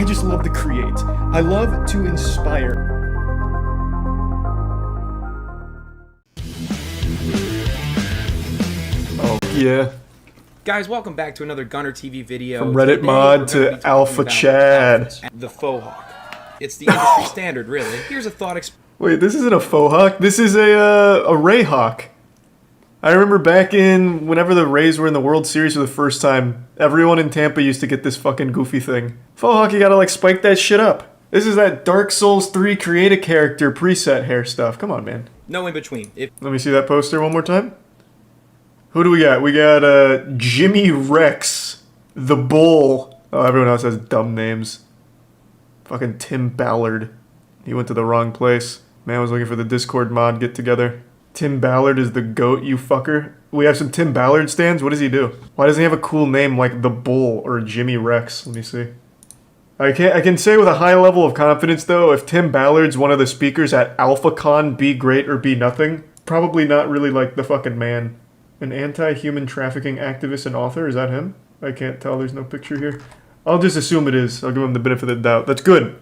I just love to create. I love to inspire. Oh, yeah. Guys, welcome back to another GunnarTV video. From Reddit mod to Alpha Chad. The faux hawk. It's the industry standard, really. Here's a thought Wait, this isn't a faux hawk. This is a Ray hawk. I remember back in whenever the Rays were in the World Series for the first time, everyone in Tampa used to get this fucking goofy thing. Faux hawk, you gotta like spike that shit up. This is that Dark Souls 3 create a character preset hair stuff. Come on, man. No in between. Let me see that poster one more time. Who do we got? We got Jimmy Rex, the Bull. Oh, everyone else has dumb names. Fucking Tim Ballard. He went to the wrong place. Man was looking for the Discord mod get together. Tim Ballard is the goat, you fucker. We have some Tim Ballard stands? What does he do? Why doesn't he have a cool name like the Bull or Jimmy Rex? Let me see. I can say with a high level of confidence though, if Tim Ballard's one of the speakers at AlphaCon, Be Great or Be Nothing, probably not really like the fucking man. An anti-human trafficking activist and author, is that him? I can't tell, there's no picture here. I'll just assume it is. I'll give him the benefit of the doubt. That's good.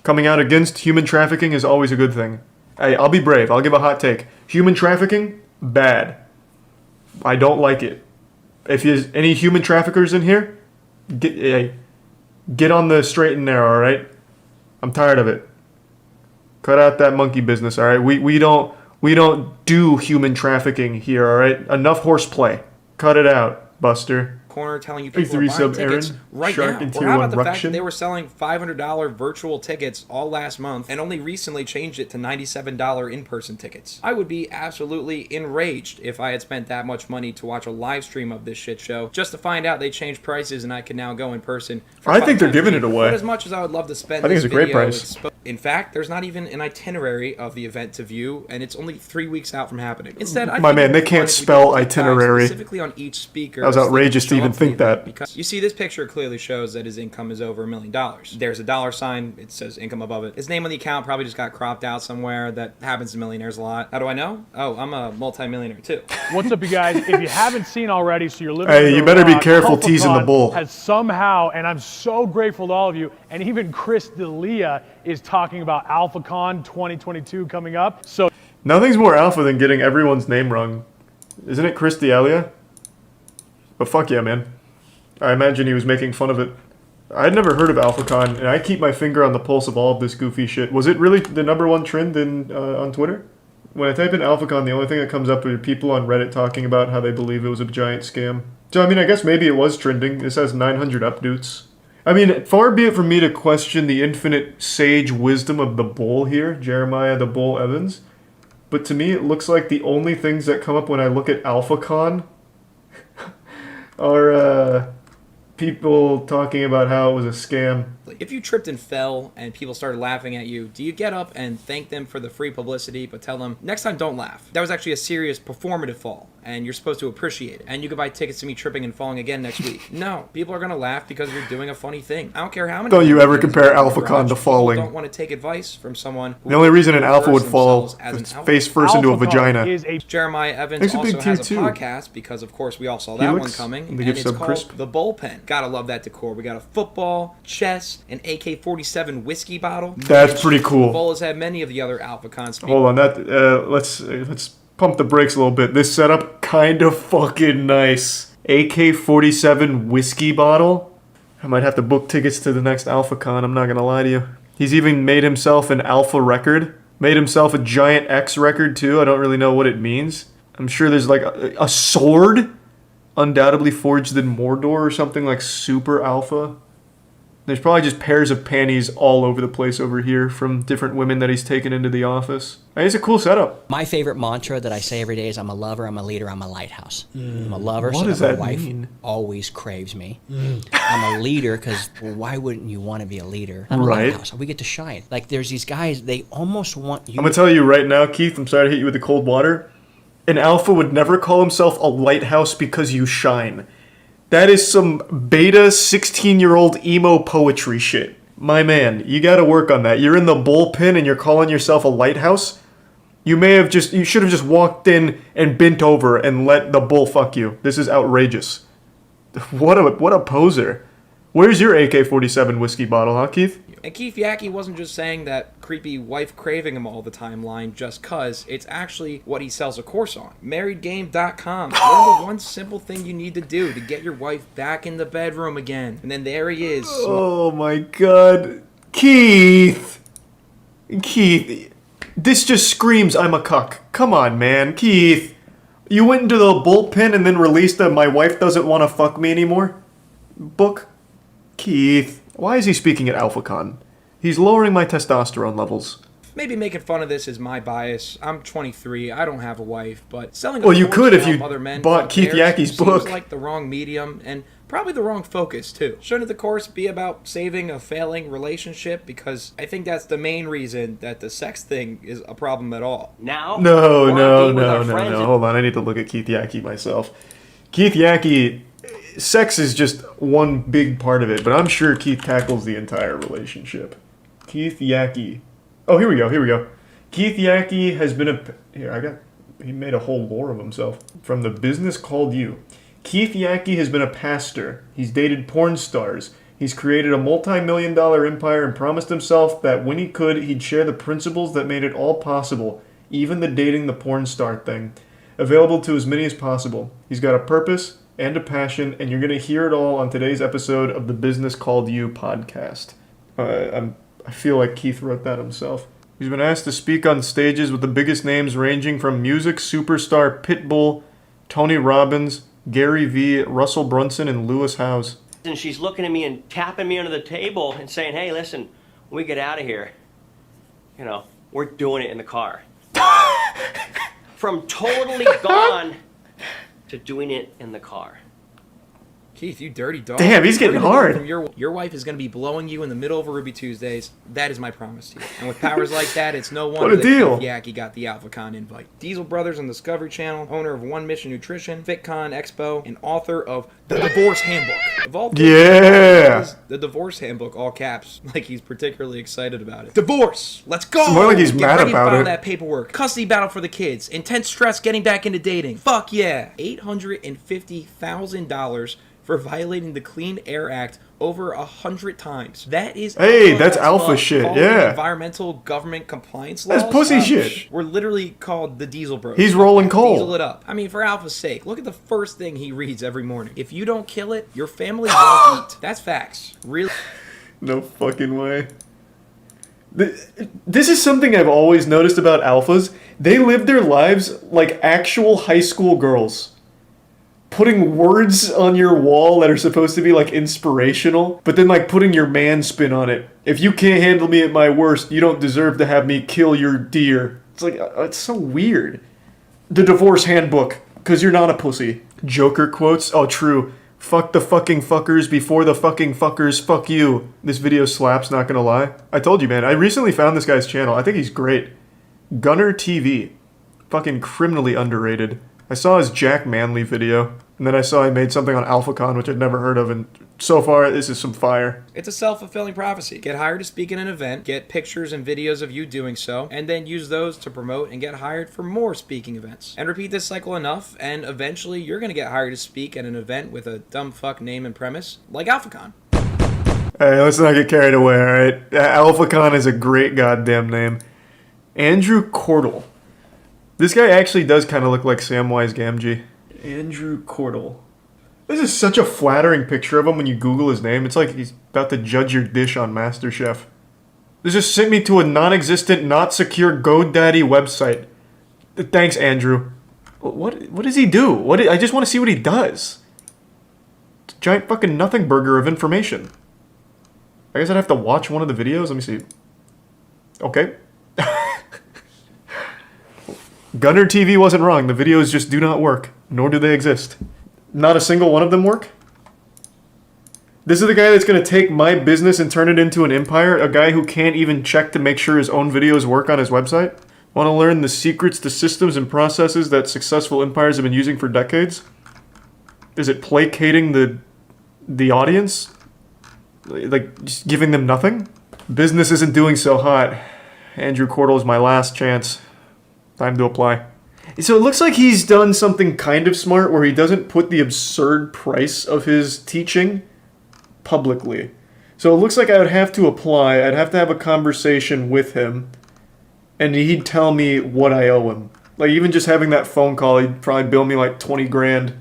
Coming out against human trafficking is always a good thing. I'll be brave, I'll give a hot take. Human trafficking, bad. I don't like it. If there's any human traffickers in here, get on the straight and narrow, alright? I'm tired of it. Cut out that monkey business, alright? We don't do human trafficking here, alright? Enough horseplay. Cut it out, Buster. Corner telling you people are buying tickets right now. Or how about the fact that they were selling $500 virtual tickets all last month and only recently changed it to $97 in-person tickets? I would be absolutely enraged if I had spent that much money to watch a live stream of this shit show just to find out they changed prices and I can now go in person. I think they're giving it away. But as much as I would love to spend, I think it's a great price. In fact, there's not even an itinerary of the event to view, and it's only 3 weeks out from happening. Instead, my man, they can't spell itinerary. Specifically on each speaker. That was outrageous to even think that. Because you see, this picture clearly shows that his income is over $1 million. There's a dollar sign. It says income above it. His name on the account probably just got cropped out somewhere. That happens to millionaires a lot. How do I know? Oh, I'm a multi-millionaire too. What's up, you guys? If you haven't seen already, so you're living. Hey, you better be careful teasing the bull. Has somehow, and I'm so grateful to all of you, and even Chris D'Elia is talking about AlphaCon 2022 coming up. So nothing's more alpha than getting everyone's name wrong. Isn't it Chris D'Elia? But fuck yeah, man. I imagine he was making fun of it. I'd never heard of AlphaCon, and I keep my finger on the pulse of all of this goofy shit. Was it really the #1 trend on Twitter? When I type in AlphaCon, the only thing that comes up are people on Reddit talking about how they believe it was a giant scam. So, I mean, I guess maybe it was trending. This has 900 updates. I mean, far be it from me to question the infinite sage wisdom of the Bull here, Jeremiah the Bull Evans, but to me it looks like the only things that come up when I look at AlphaCon are people talking about how it was a scam. If you tripped and fell and people started laughing at you, do you get up and thank them for the free publicity but tell them, next time don't laugh? That was actually a serious performative fall and you're supposed to appreciate it. And you could buy tickets to me tripping and falling again next week. No, people are going to laugh because you're doing a funny thing. I don't care how many. Don't you ever compare AlphaCon to falling. People don't want to take advice from someone who the only reason an alpha would fall is face first into a vagina. Jeremiah Evans also has a podcast because of course we all saw that one coming. And it's called The Bullpen. Gotta love that decor. We got a football, chess, an AK-47 whiskey bottle. That's pretty cool. Bull has had many of the other AlphaCons. Hold on, that let's pump the brakes a little bit. This setup kind of fucking nice. AK-47 whiskey bottle. I might have to book tickets to the next AlphaCon. I'm not gonna lie to you. He's even made himself an Alpha record. Made himself a giant X record too. I don't really know what it means. I'm sure there's like a sword, undoubtedly forged in Mordor or something like super alpha. There's probably just pairs of panties all over the place over here from different women that he's taken into the office. Hey, it's a cool setup. My favorite mantra that I say every day is I'm a lover, I'm a leader, I'm a lighthouse. I'm a lover What so does that that my wife mean? always craves me. I'm a leader because why wouldn't you want to be a leader? I'm a Right. lighthouse. We get to shine. Like there's these guys, they almost want you. I'm gonna tell you right now, Keith, I'm sorry to hit you with the cold water. An alpha would never call himself a lighthouse because you shine. That is some beta 16-year-old emo poetry shit. My man, you gotta work on that. You're in the bullpen and you're calling yourself a lighthouse? You should have just walked in and bent over and let the bull fuck you. This is outrageous. What a poser. Where's your AK-47 whiskey bottle, huh, Keith? And Keith Yackey wasn't just saying that creepy wife craving him all the time line just cuz. It's actually what he sells a course on. MarriedGame.com. Learn the one simple thing you need to do to get your wife back in the bedroom again. And then there he is. Oh my god. Keith! Keith, this just screams I'm a cuck. Come on, man. Keith, you went into the bullpen and then released a "My wife doesn't want to fuck me anymore" book? Keith, why is he speaking at AlphaCon? He's lowering my testosterone levels. Maybe making fun of this is my bias. I'm 23. I don't have a wife, but selling. Well, you could if you bought Keith Yackey's book. Seems like the wrong medium and probably the wrong focus too. Shouldn't the course be about saving a failing relationship? Because I think that's the main reason that the sex thing is a problem at all. No. Hold on, I need to look at Keith Yackey myself. Keith Yackey, sex is just one big part of it, but I'm sure Keith tackles the entire relationship. Keith Yackey. Oh, here we go. Keith Yackey has been he made a whole lore of himself. From The Business Called You. Keith Yackey has been a pastor. He's dated porn stars. He's created a multi-million-dollar empire and promised himself that when he could, he'd share the principles that made it all possible, even the dating the porn star thing, available to as many as possible. He's got a purpose and a passion, and you're going to hear it all on today's episode of the Business Called You podcast. I feel like Keith wrote that himself. He's been asked to speak on stages with the biggest names ranging from music superstar Pitbull, Tony Robbins, Gary Vee, Russell Brunson, and Lewis Howes. And she's looking at me and tapping me under the table and saying, "Hey, listen, when we get out of here, we're doing it in the car." From totally gone to doing it in the car. Keith, you dirty dog. Damn, he's getting hard. From your wife is going to be blowing you in the middle of a Ruby Tuesdays. That is my promise to you. And with powers like that, it's no wonder that Keith Yackey got the AlphaCon invite. Diesel Brothers on Discovery Channel, owner of One Mission Nutrition, FitCon Expo, and author of The Divorce Handbook. Of all things, the Divorce Handbook, all caps, like he's particularly excited about it. Divorce! Let's go! It's more like he's mad about it. That paperwork. Custody battle for the kids. Intense stress getting back into dating. Fuck yeah. $850,000 for violating the Clean Air Act over 100 times. That is that's alpha shit, yeah. Environmental government compliance laws. That's pussy shit. We're literally called the Diesel Bros. He's rolling coal. Diesel it up. I mean, for Alpha's sake, look at the first thing he reads every morning. If you don't kill it, your family won't eat. That's facts. Really? No fucking way. This is something I've always noticed about alphas. They live their lives like actual high school girls. Putting words on your wall that are supposed to be like inspirational, but then like putting your man spin on it. If you can't handle me at my worst, you don't deserve to have me kill your deer. It's like, it's so weird. The Divorce Handbook, because you're not a pussy. Joker quotes, oh true. Fuck the fucking fuckers before the fucking fuckers fuck you. This video slaps, not gonna lie. I told you, man, I recently found this guy's channel. I think he's great. GunnarTV. Fucking criminally underrated. I saw his Jack Manley video, and then I saw he made something on AlphaCon, which I'd never heard of, and so far, this is some fire. It's a self-fulfilling prophecy. Get hired to speak at an event, get pictures and videos of you doing so, and then use those to promote and get hired for more speaking events. And repeat this cycle enough, and eventually you're going to get hired to speak at an event with a dumb fuck name and premise, like AlphaCon. Hey, let's not get carried away, alright? AlphaCon is a great goddamn name. Andrew Cordell. This guy actually does kind of look like Samwise Gamgee. Andrew Cordell. This is such a flattering picture of him when you Google his name. It's like he's about to judge your dish on MasterChef. This just sent me to a non-existent, not secure GoDaddy website. Thanks, Andrew. What does he do? I just want to see what he does. It's a giant fucking nothing burger of information. I guess I'd have to watch one of the videos. Let me see. Okay. GunnarTV wasn't wrong. The videos just do not work, nor do they exist. Not a single one of them work? This is the guy that's going to take my business and turn it into an empire? A guy who can't even check to make sure his own videos work on his website? Want to learn the secrets to systems and processes that successful empires have been using for decades? Is it placating the audience? Like, just giving them nothing? Business isn't doing so hot. Andrew Cordell is my last chance. Time to apply. So it looks like he's done something kind of smart where he doesn't put the absurd price of his teaching publicly. So it looks like I would have to apply. I'd have to have a conversation with him, and he'd tell me what I owe him. Like, even just having that phone call, he'd probably bill me like 20 grand.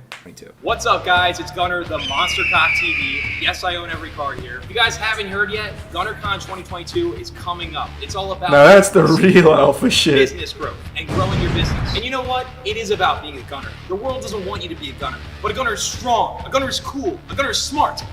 What's up, guys? It's Gunnar, the MoistCr1TKaL. Yes, I own every car here. If you guys haven't heard yet, GunnarCon 2022 is coming up. It's all about now that's the real alpha shit. Business growth and growing your business. And you know what? It is about being a gunner. The world doesn't want you to be a gunner, but a gunner is strong. A gunner is cool. A gunner is smart.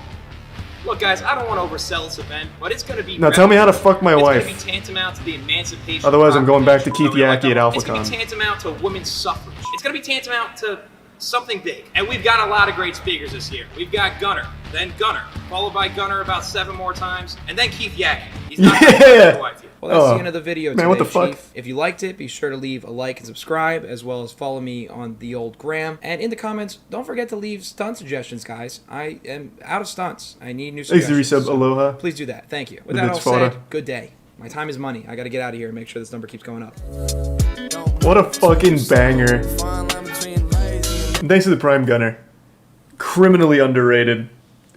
Look, guys, I don't want to oversell this event, but it's going to be... Now tell me how to fuck my wife. It's going to be tantamount to the emancipation... Otherwise, I'm going back to Keith Yackey at AlphaCon. It's going to be tantamount to women's suffrage. It's going to be tantamount to something big. And we've got a lot of great speakers this year. We've got Gunnar, then Gunnar, followed by Gunnar about 7 more times, and then Keith Yackey. He's not yeah. wife yet. Well, that's the end of the video today, man, what the fuck? Chief. If you liked it, be sure to leave a like and subscribe, as well as follow me on the old gram. And in the comments, don't forget to leave stunt suggestions, guys. I am out of stunts. I need new suggestions. Resub Aloha. Please do that. Thank you. With that all said, good day. My time is money. I got to get out of here and make sure this number keeps going up. What a fucking banger. Thanks to the Prime Gunner. Criminally underrated.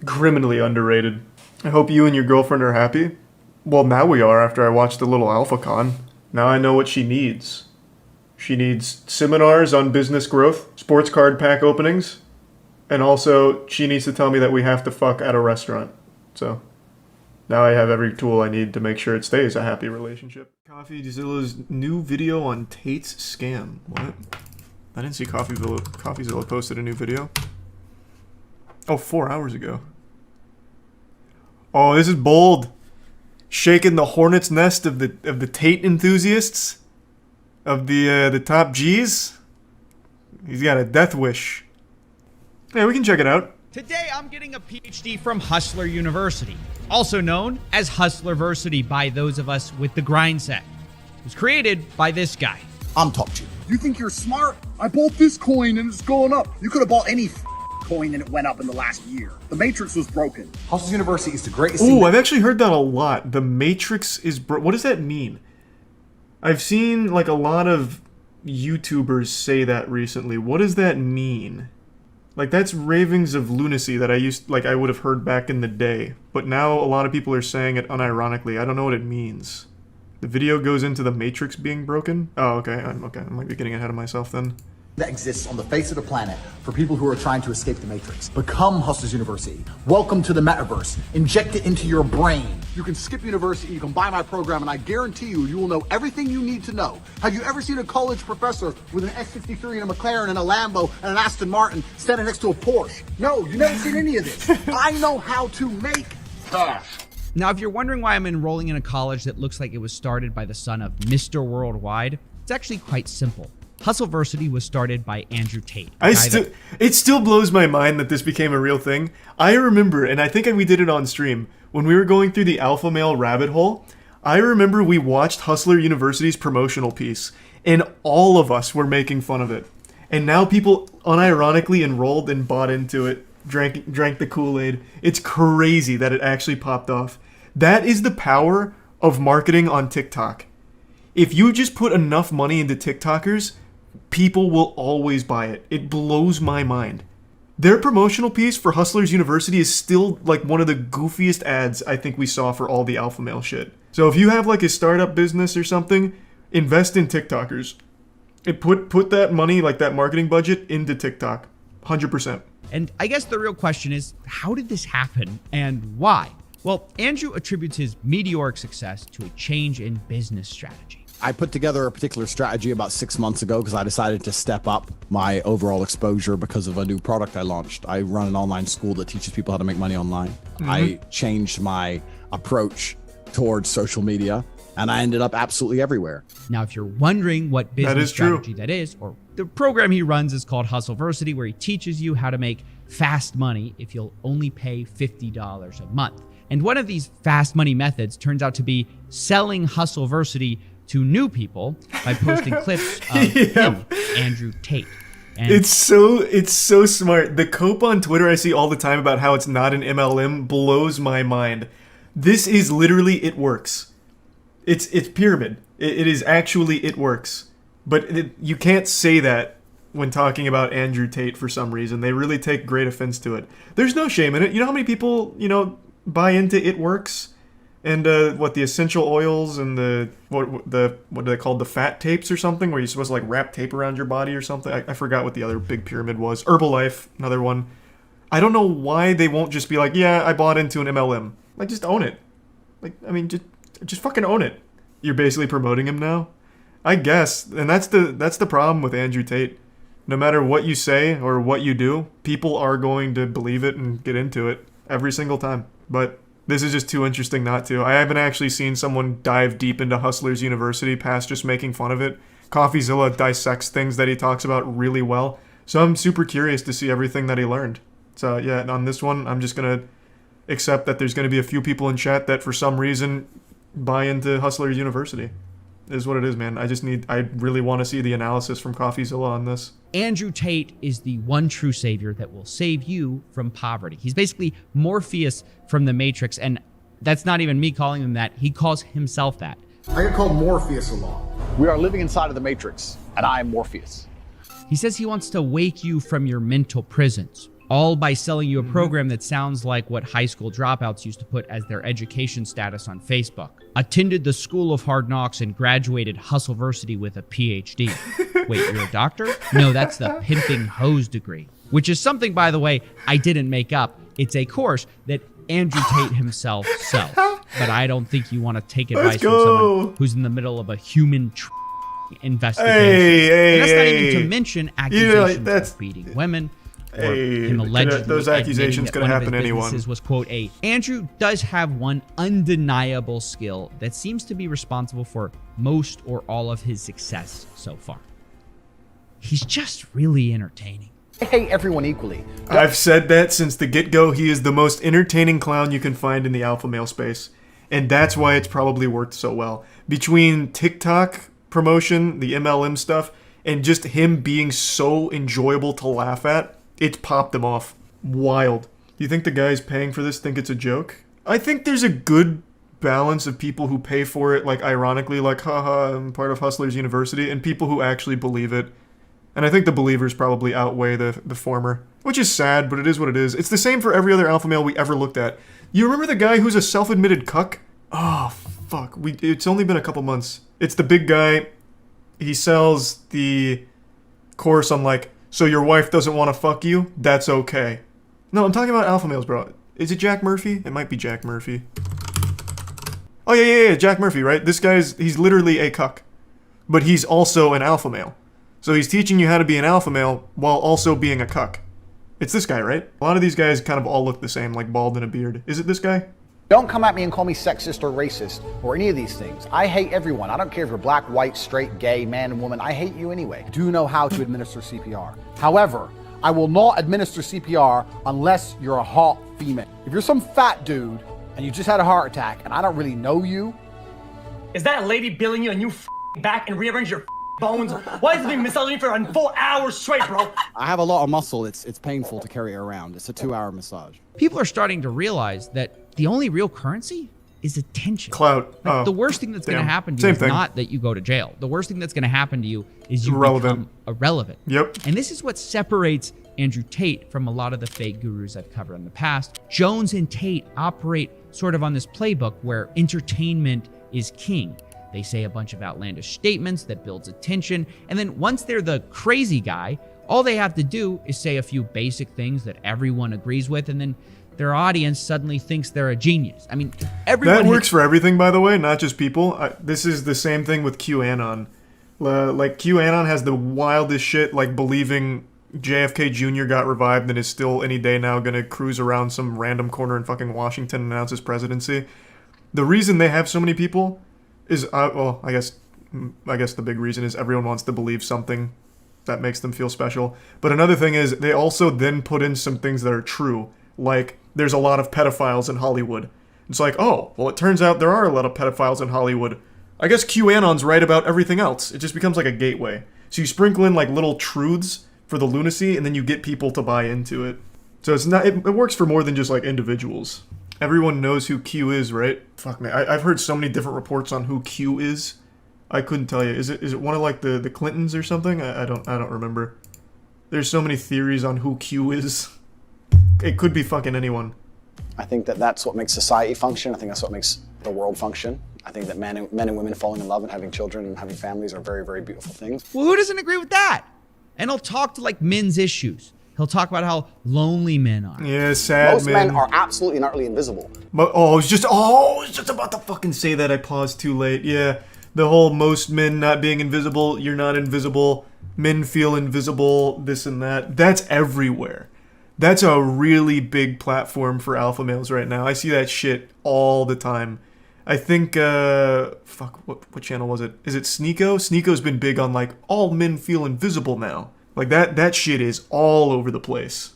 Criminally underrated. I hope you and your girlfriend are happy. Well, now we are after I watched the little AlphaCon. Now I know what she needs. She needs seminars on business growth, sports card pack openings, and also she needs to tell me that we have to fuck at a restaurant. So now I have every tool I need to make sure it stays a happy relationship. Coffeezilla's new video on Tate's scam. What? I didn't see Coffeezilla posted a new video. Oh, 4 hours ago. Oh, this is bold. Shaking the hornet's nest of the Tate enthusiasts, of the top G's. He's got a death wish. Yeah, we can check it out. Today I'm getting a PhD from Hustler University, also known as Hustlerversity by those of us with the grind set. It was created by this guy. I'm top G. You think you're smart? I bought this coin and it's going up. You could have bought any coin and it went up in the last year. The Matrix was broken. Hustler University is the greatest thing. Ooh, I've actually heard that a lot. The Matrix is what does that mean? I've seen like a lot of YouTubers say that recently. What does that mean? Like, that's ravings of lunacy that I would have heard back in the day. But now a lot of people are saying it unironically. I don't know what it means. The video goes into the Matrix being broken? Oh, okay. I might be getting ahead of myself then. That exists on the face of the planet for people who are trying to escape the Matrix. Become Hustlers University. Welcome to the metaverse. Inject it into your brain. You can skip university, you can buy my program, and I guarantee you will know everything you need to know. Have you ever seen a college professor with an X63 and a McLaren and a Lambo and an Aston Martin standing next to a Porsche? No, you've never seen any of this. I know how to make cash. Now, if you're wondering why I'm enrolling in a college that looks like it was started by the son of Mr. Worldwide, it's actually quite simple. Hustleversity was started by Andrew Tate. It still blows my mind that this became a real thing. I remember, and I think we did it on stream, when we were going through the alpha male rabbit hole, I remember we watched Hustler University's promotional piece, and all of us were making fun of it. And now people unironically enrolled and bought into it, drank the Kool-Aid. It's crazy that it actually popped off. That is the power of marketing on TikTok. If you just put enough money into TikTokers, people will always buy it. It blows my mind. Their promotional piece for Hustlers University is still like one of the goofiest ads I think we saw for all the alpha male shit. So if you have like a startup business or something, invest in TikTokers. Put that money, like that marketing budget, into TikTok. 100%. And I guess the real question is, how did this happen and why? Well, Andrew attributes his meteoric success to a change in business strategy. I put together a particular strategy about 6 months ago because I decided to step up my overall exposure because of a new product I launched. I run an online school that teaches people how to make money online. Mm-hmm. I changed my approach towards social media and I ended up absolutely everywhere. Now, if you're wondering what business strategy that is, or the program he runs is called Hustleversity, where he teaches you how to make fast money if you'll only pay $50 a month. And one of these fast money methods turns out to be selling Hustleversity to new people by posting clips of him, Andrew Tate. And it's so smart. The cope on Twitter I see all the time about how it's not an MLM blows my mind. This is literally, it works. It's pyramid. It is actually, it works. But you can't say that when talking about Andrew Tate for some reason. They really take great offense to it. There's no shame in it. You know how many people, buy into it works. And what, the essential oils and what are they called, the fat tapes or something, where you're supposed to like wrap tape around your body or something. I forgot what the other big pyramid was. Herbalife, another one. I don't know why they won't just be like, yeah, I bought into an MLM. Like, just own it. Like, I mean, just fucking own it. You're basically promoting him now, I guess. And that's the problem with Andrew Tate. No matter what you say or what you do, people are going to believe it and get into it every single time. But this is just too interesting not to. I haven't actually seen someone dive deep into Hustlers University past just making fun of it. Coffeezilla dissects things that he talks about really well. So I'm super curious to see everything that he learned. So yeah, on this one, I'm just going to accept that there's going to be a few people in chat that for some reason buy into Hustlers University. It is what it is, man. I really want to see the analysis from Coffeezilla on this. Andrew Tate is the one true savior that will save you from poverty. He's basically Morpheus from the Matrix, and that's not even me calling him that. He calls himself that. I get called Morpheus a lot. We are living inside of the Matrix, and I am Morpheus. He says he wants to wake you from your mental prisons, all by selling you a program that sounds like what high school dropouts used to put as their education status on Facebook. Attended the School of Hard Knocks and graduated Hustleversity with a PhD. Wait, you're a doctor? No, that's the pimping hose degree, which is something, by the way, I didn't make up. It's a course that Andrew Tate himself sells. But I don't think you want to take advice from someone who's in the middle of a human investigation. Hey, and that's not even to mention accusations of beating women. Him allegedly those accusations could happen to anyone. Was, quote, Andrew does have one undeniable skill that seems to be responsible for most or all of his success so far. He's just really entertaining. I hate everyone equally. I've said that since the get-go. He is the most entertaining clown you can find in the alpha male space. And that's why it's probably worked so well. Between TikTok promotion, the MLM stuff, and just him being so enjoyable to laugh at, it's popped him off. Wild. Do you think the guys paying for this think it's a joke? I think there's a good balance of people who pay for it, like ironically, like, haha, I'm part of Hustlers University, and people who actually believe it. And I think the believers probably outweigh the former, which is sad, but it is what it is. It's the same for every other alpha male we ever looked at. You remember the guy who's a self-admitted cuck? Oh, fuck. It's only been a couple months. It's the big guy. He sells the course on, like, so your wife doesn't want to fuck you? That's okay. No, I'm talking about alpha males, bro. Is it Jack Murphy? It might be Jack Murphy. Oh, yeah, Jack Murphy, right? This he's literally a cuck. But he's also an alpha male. So he's teaching you how to be an alpha male while also being a cuck. It's this guy, right? A lot of these guys kind of all look the same, like bald and a beard. Is it this guy? Don't come at me and call me sexist or racist or any of these things. I hate everyone. I don't care if you're black, white, straight, gay, man, and woman. I hate you anyway. I do know how to administer CPR. However, I will not administer CPR unless you're a hot female. If you're some fat dude and you just had a heart attack and I don't really know you. Is that lady billing you and you back and rearrange your bones? Why is it being massaging for 4 hours straight, bro? I have a lot of muscle. It's painful to carry it around. It's a 2-hour massage. People are starting to realize that the only real currency is attention. Clout. Like, the worst thing that's going to happen to you is not that you go to jail. The worst thing that's going to happen to you is you become irrelevant. Yep. And this is what separates Andrew Tate from a lot of the fake gurus I've covered in the past. Jones and Tate operate sort of on this playbook where entertainment is king. They say a bunch of outlandish statements that builds attention, and then once they're the crazy guy, all they have to do is say a few basic things that everyone agrees with, and then their audience suddenly thinks they're a genius. I mean, everyone... That works for everything, by the way, not just people. This is the same thing with QAnon. Like, QAnon has the wildest shit, like believing JFK Jr. got revived and is still any day now going to cruise around some random corner in fucking Washington and announce his presidency. The reason they have so many people is, well, I guess the big reason is everyone wants to believe something that makes them feel special. But another thing is they also then put in some things that are true. Like, there's a lot of pedophiles in Hollywood. It's like, oh, well, it turns out there are a lot of pedophiles in Hollywood. I guess QAnon's right about everything else. It just becomes like a gateway. So you sprinkle in like little truths for the lunacy, and then you get people to buy into it. So it's not. It works for more than just like individuals. Everyone knows who Q is, right? Fuck man, I've heard so many different reports on who Q is. I couldn't tell you. Is it one of like the Clintons or something? I don't remember. There's so many theories on who Q is. It could be fucking anyone. I think that that's what makes society function. I think that's what makes the world function. I think that men and women falling in love and having children and having families are very, very beautiful things. Well, who doesn't agree with that? And he'll talk to like men's issues. He'll talk about how lonely men are. Yeah, sad Most men are absolutely and utterly invisible. But I was just about to fucking say that. I paused too late. Yeah, the whole most men not being invisible, you're not invisible, men feel invisible, this and that. That's everywhere. That's a really big platform for alpha males right now. I see that shit all the time. I think, what channel was it? Is it Sneeko? Sneeko's been big on, like, all men feel invisible now. Like, that shit is all over the place.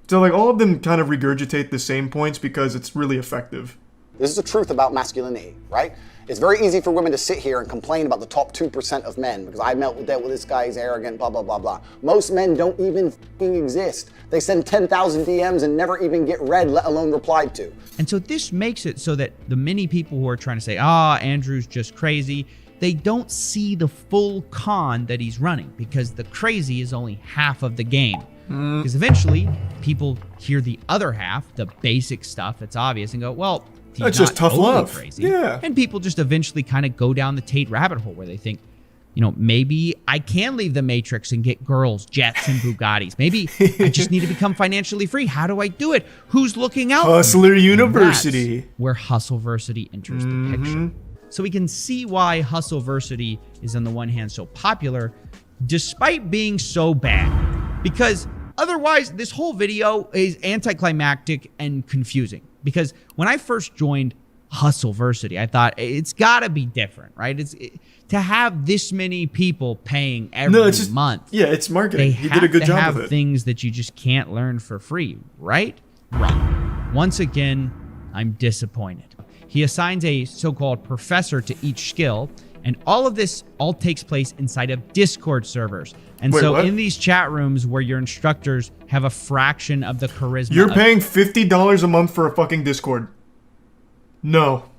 So, like, all of them kind of regurgitate the same points because it's really effective. This is the truth about masculinity, right? It's very easy for women to sit here and complain about the top 2% of men because I dealt with this guy, he's arrogant, blah, blah, blah, blah. Most men don't even f***ing exist. They send 10,000 DMs and never even get read, let alone replied to. And so this makes it so that the many people who are trying to say, Andrew's just crazy, they don't see the full con that he's running because the crazy is only half of the game. Because eventually people hear the other half, the basic stuff that's obvious, and go, well, he's that's just tough love. Crazy. Yeah. And people just eventually kind of go down the Tate rabbit hole where they think, you know, maybe I can leave the Matrix and get girls, jets, and Bugattis. Maybe I just need to become financially free. How do I do it? Who's looking out? Hustler University. That's where Hustleversity enters the picture. So we can see why Hustleversity is on the one hand so popular, despite being so bad. Because otherwise, this whole video is anticlimactic and confusing. Because when I first joined Hustleversity, I thought it's got to be different, right? To have this many people paying every month. Yeah, it's marketing. He did a good job of it. They have to have things that you just can't learn for free, right? Wrong. Once again, I'm disappointed. He assigns a so-called professor to each skill, and all of this takes place inside of Discord servers. And Wait, in these chat rooms where your instructors have a fraction of the charisma. You're paying $50 a month for a fucking Discord. No.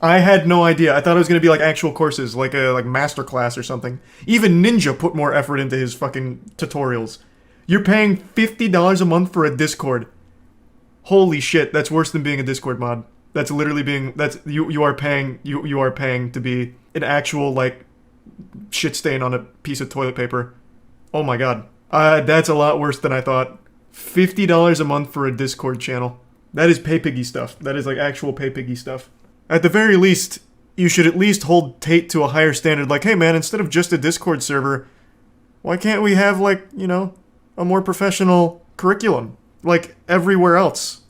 I had no idea. I thought it was going to be like actual courses, like a masterclass or something. Even Ninja put more effort into his fucking tutorials. You're paying $50 a month for a Discord. Holy shit, that's worse than being a Discord mod. That's literally being, you are paying to be an actual, like, shit stain on a piece of toilet paper. Oh my god. That's a lot worse than I thought. $50 a month for a Discord channel. That is pay piggy stuff. That is like actual pay piggy stuff. At the very least, you should at least hold Tate to a higher standard. Like, hey man, instead of just a Discord server, why can't we have, like, you know, a more professional curriculum? Like everywhere else.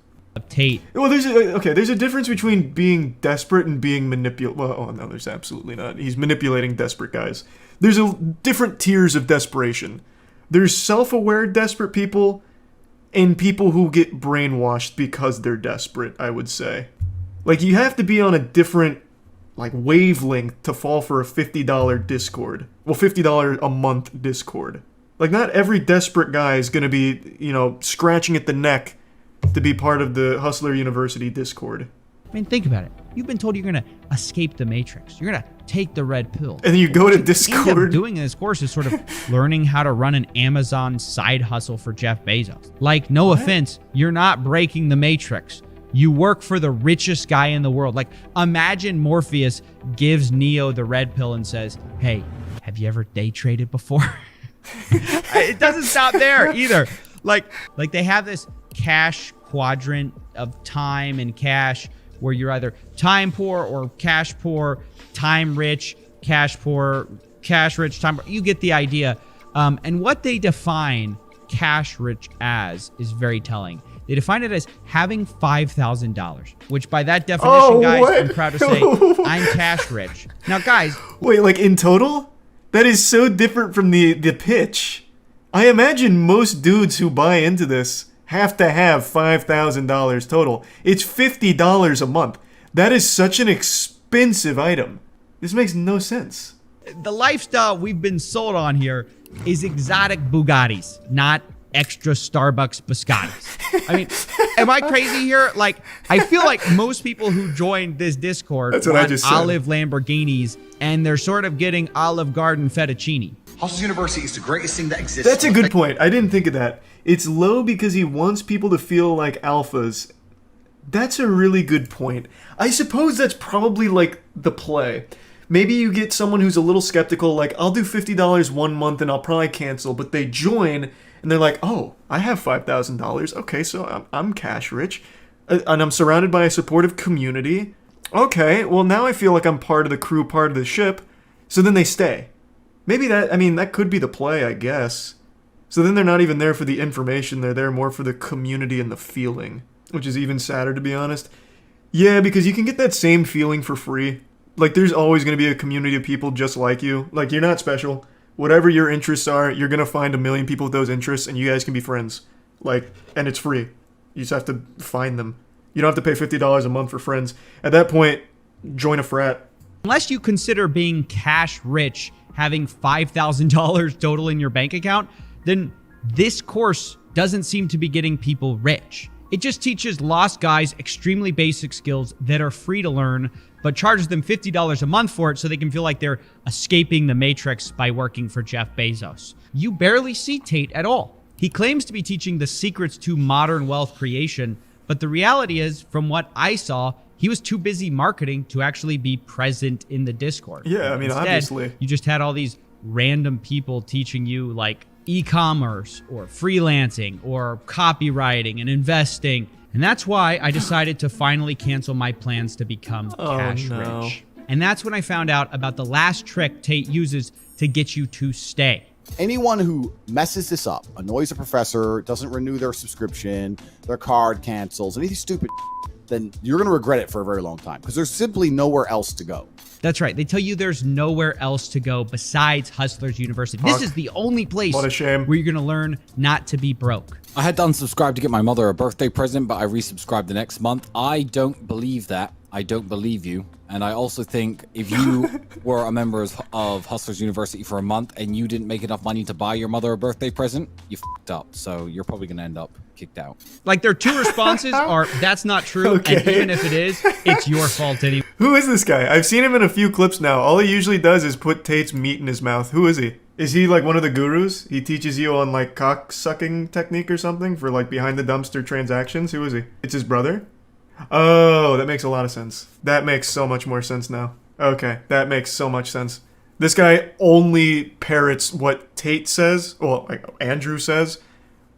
Tate. Well, there's a difference between being desperate and being manipulated. Well, oh no, there's absolutely not. He's manipulating desperate guys. There's different tiers of desperation. There's self-aware desperate people and people who get brainwashed because they're desperate, I would say. Like, you have to be on a different, like, wavelength to fall for a $50 Discord. Well, $50 a month Discord. Like, not every desperate guy is going to be, you know, scratching at the neck to be part of the Hustler University Discord. I mean, think about it. You've been told you're going to escape the Matrix. You're going to take the red pill. And then you go to Discord. End up doing in this course is sort of learning how to run an Amazon side hustle for Jeff Bezos. Like, no offense, you're not breaking the Matrix. You work for the richest guy in the world. Like, imagine Morpheus gives Neo the red pill and says, hey, have you ever day traded before? It doesn't stop there either. Like they have this cash quadrant of time and cash where you're either time poor or cash poor, time rich, cash poor, cash rich, time poor. You get the idea. And what they define cash rich as is very telling. They define it as having $5,000, which by that definition, guys, what? I'm proud to say I'm cash rich. Now, guys. Wait, like in total? That is so different from the pitch. I imagine most dudes who buy into this have to have $5,000 total. It's $50 a month. That is such an expensive item. This makes no sense. The lifestyle we've been sold on here is exotic Bugattis, not extra Starbucks biscottis. I mean, am I crazy here? Like, I feel like most people who joined this Discord want olive Lamborghinis, and they're sort of getting Olive Garden fettuccine. Hustle University is the greatest thing that exists. That's a good point. I didn't think of that. It's low because he wants people to feel like alphas, That's a really good point. I suppose that's probably like the play. Maybe you get someone who's a little skeptical, like, I'll do $50 1 month and I'll probably cancel, but they join and they're like, oh, I have $5,000. Okay, so I'm cash rich and I'm surrounded by a supportive community. Okay, well now I feel like I'm part of the crew, part of the ship. So then they stay. Maybe that could be the play, I guess. So then they're not even there for the information, they're there more for the community and the feeling. Which is even sadder, to be honest. Yeah, because you can get that same feeling for free. Like, there's always going to be a community of people just like you. Like, you're not special. Whatever your interests are, you're going to find a million people with those interests, and you guys can be friends. Like, and it's free. You just have to find them. You don't have to pay $50 a month for friends. At that point, join a frat. Unless you consider being cash rich, having $5,000 total in your bank account, then this course doesn't seem to be getting people rich. It just teaches lost guys extremely basic skills that are free to learn, but charges them $50 a month for it so they can feel like they're escaping the matrix by working for Jeff Bezos. You barely see Tate at all. He claims to be teaching the secrets to modern wealth creation, but the reality is, from what I saw, he was too busy marketing to actually be present in the Discord. Yeah, I mean, instead, obviously. You just had all these random people teaching you, like, e-commerce or freelancing or copywriting and investing. And that's why I decided to finally cancel my plans to become cash rich. And that's when I found out about the last trick Tate uses to get you to stay. Anyone who messes this up, annoys a professor, doesn't renew their subscription, their card cancels, anything stupid, then you're going to regret it for a very long time because there's simply nowhere else to go. That's right. They tell you there's nowhere else to go besides Hustlers University. This is the only place what a shame. Where you're going to learn not to be broke. I had to unsubscribe to get my mother a birthday present, but I resubscribed the next month. I don't believe that. I don't believe you. And I also think if you were a member of Hustlers University for a month and you didn't make enough money to buy your mother a birthday present, you f***ed up. So you're probably going to end up kicked out. Like, their two responses are, that's not true. Okay. And even if it is, it's your fault anyway. Who is this guy? I've seen him in a few clips now. All he usually does is put Tate's meat in his mouth. Who is he? Is he like one of the gurus? He teaches you on like cock sucking technique or something for like behind the dumpster transactions? Who is he? It's his brother? Oh, that makes a lot of sense. That makes so much more sense now. Okay, that makes so much sense. This guy only parrots what Tate says, well, like Andrew says,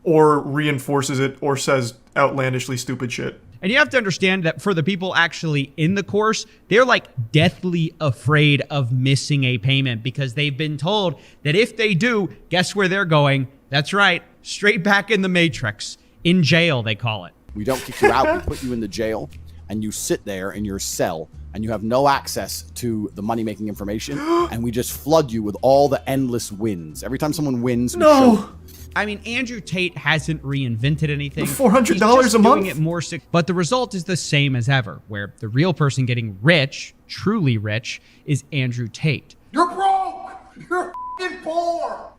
or reinforces it, or says outlandishly stupid shit. And you have to understand that for the people actually in the course, they're like deathly afraid of missing a payment because they've been told that if they do, guess where they're going? That's right, straight back in the Matrix. In jail, they call it. We don't kick you out, we put you in the jail, and you sit there in your cell, and you have no access to the money-making information, and we just flood you with all the endless wins. Every time someone wins, we show. I mean, Andrew Tate hasn't reinvented anything. $400 a month? Doing it more sick, but the result is the same as ever, where the real person getting rich, truly rich, is Andrew Tate. You're broke! You're f***ing poor!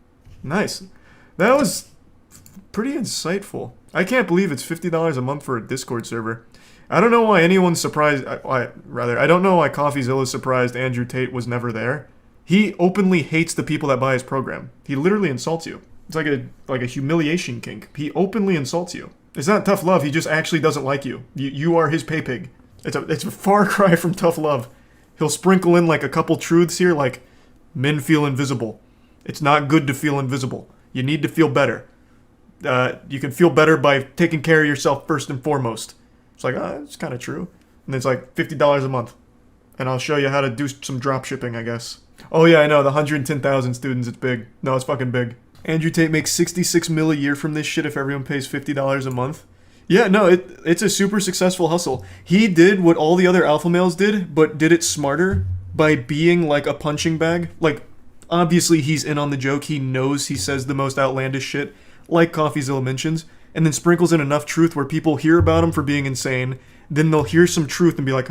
Nice. That was pretty insightful. I can't believe it's $50 a month for a Discord server. I don't know why anyone's surprised, I don't know why Coffeezilla's surprised Andrew Tate was never there. He openly hates the people that buy his program. He literally insults you. It's like a humiliation kink. He openly insults you. It's not tough love, he just actually doesn't like you. You are his pay pig. It's a far cry from tough love. He'll sprinkle in like a couple truths here, like, men feel invisible. It's not good to feel invisible. You need to feel better. You can feel better by taking care of yourself first and foremost. It's like, it's kind of true. And it's like $50 a month. And I'll show you how to do some drop shipping, I guess. Oh yeah, I know, the 110,000 students, it's big. No, it's fucking big. Andrew Tate makes $66 million a year from this shit if everyone pays $50 a month. Yeah, no, it's a super successful hustle. He did what all the other alpha males did, but did it smarter by being like a punching bag. Like, obviously he's in on the joke. He knows he says the most outlandish shit, like Coffeezilla mentions, and then sprinkles in enough truth where people hear about him for being insane, then they'll hear some truth and be like,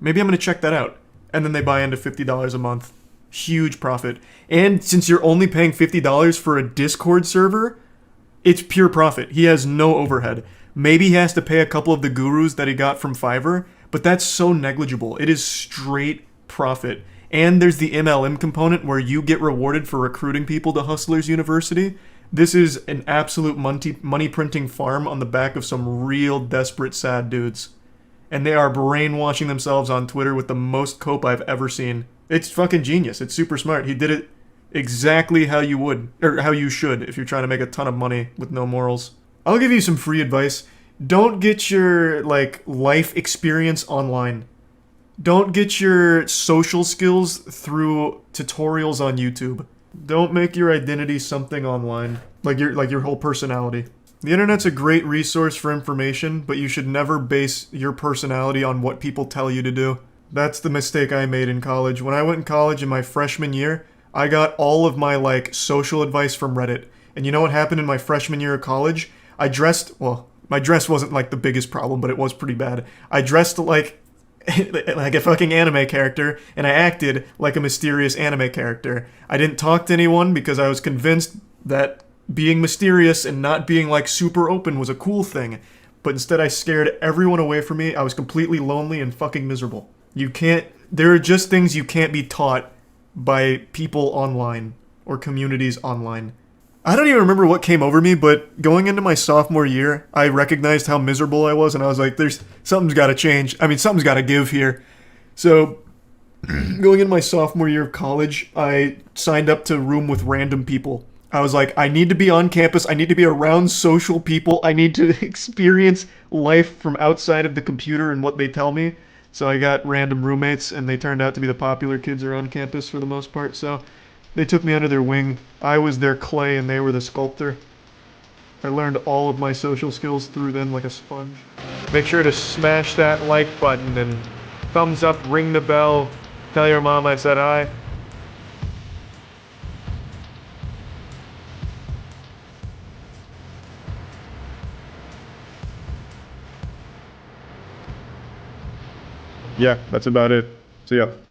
maybe I'm going to check that out. And then they buy into $50 a month. Huge profit. And since you're only paying $50 for a Discord server, it's pure profit. He has no overhead. Maybe he has to pay a couple of the gurus that he got from Fiverr, but that's so negligible. It is straight profit. And there's the MLM component where you get rewarded for recruiting people to Hustlers University. This is an absolute money printing farm on the back of some real desperate sad dudes. and they are brainwashing themselves on Twitter with the most cope I've ever seen. It's fucking genius. It's super smart. He did it exactly how you would, or how you should, if you're trying to make a ton of money with no morals. I'll give you some free advice. Don't get your, like, life experience online. Don't get your social skills through tutorials on YouTube. Don't make your identity something online, like your whole personality. The internet's a great resource for information, but you should never base your personality on what people tell you to do. That's the mistake I made in college. When I went in college in my freshman year, I got all of my, like, social advice from Reddit. And you know what happened in my freshman year of college? I dressed, well, my dress wasn't, like, the biggest problem, but it was pretty bad. I dressed like a fucking anime character, and I acted like a mysterious anime character. I didn't talk to anyone because I was convinced that being mysterious and not being, like, super open was a cool thing. But instead I scared everyone away from me. I was completely lonely and fucking miserable. There are just things you can't be taught by people online or communities online. I don't even remember what came over me, but going into my sophomore year, I recognized how miserable I was, and I was like, something's gotta change. I mean, something's gotta give here. So, going into my sophomore year of college, I signed up to room with random people. I was like, I need to be on campus, I need to be around social people, I need to experience life from outside of the computer and what they tell me. So I got random roommates, and they turned out to be the popular kids around campus for the most part, so they took me under their wing. I was their clay and they were the sculptor. I learned all of my social skills through them like a sponge. Make sure to smash that like button and thumbs up, ring the bell, tell your mom I said hi. Yeah, that's about it. See ya.